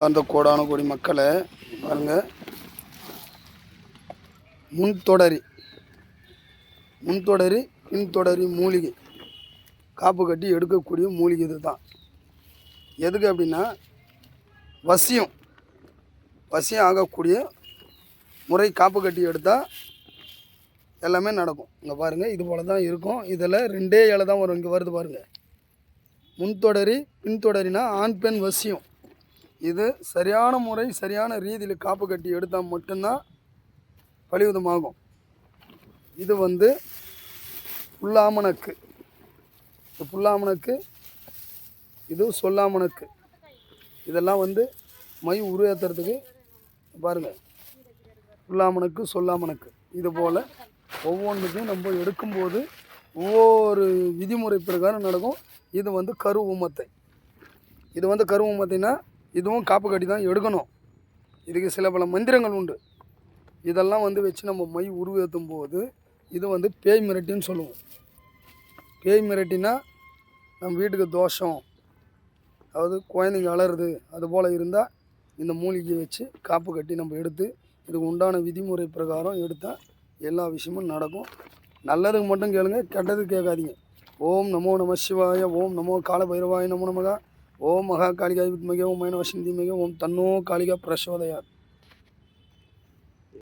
அந்த கோடான கோடி மக்களை பாருங்க, முன்தொடரி பின்தொடரி மூலிகை காப்பு கட்டி எடுக்கக்கூடிய மூலிகை இது தான். எதுக்கு அப்படின்னா வசியம் ஆகக்கூடிய முறை காப்பு கட்டி எடுத்தால் எல்லாமே நடக்கும். இங்கே பாருங்கள், இது போல் தான் இருக்கும். இதில் 2 இலை தான் வரும். இங்கே வருது பாருங்கள், முன்தொடரி பின்தொடரினா ஆண் பெண் வசியம். இது சரியான முறை சரியான ரீதியில் காப்பு கட்டி எடுத்தால் மட்டும்தான் பலிவிதமாகும். இது புல்லாமணக்கு, இது சொல்லாமணக்கு. இதெல்லாம் மை உருவேற்றுறதுக்கு பாருங்கள், புல்லாமணக்கு சொல்லாமணக்கு. இது போல் ஒவ்வொன்றுக்கும் நம்ம எடுக்கும்போது ஒவ்வொரு விதிமுறை பிரகாரம் நடக்கும். இது கரு ஊமத்தை. இது கரு ஊமத்தைனா இதுவும் காப்பு கட்டி தான் எடுக்கணும். இதுக்கு சில பல மந்திரங்கள் உண்டு. இதெல்லாம் வச்சு நம்ம மை உருவேற்றும் போது இது பேய் மிரட்டின்னு சொல்லுவோம். பேய் மிரட்டினா நம்ம வீட்டுக்கு தோஷம், அதாவது குழந்தைங்க அலறுது, அதுபோல் இருந்தால் இந்த மூலிகையை வச்சு காப்பு கட்டி நம்ம எடுத்து இதுக்கு உண்டான விதிமுறை பிரகாரம் எடுத்தால் எல்லா விஷயமும் நடக்கும். நல்லதுக்கு மட்டும் கேளுங்க, கெட்டது கேட்காதீங்க. ஓம் நமோ நம சிவாய, ஓம் நமோ கால பைரவாய நமோ நமகா, ஓம் மகா காளிகாய் வித்மகே, ஓம் மைனவசிந்தி மகே, ஓம் தன்னோ காளிகா பிரசோதயாத்.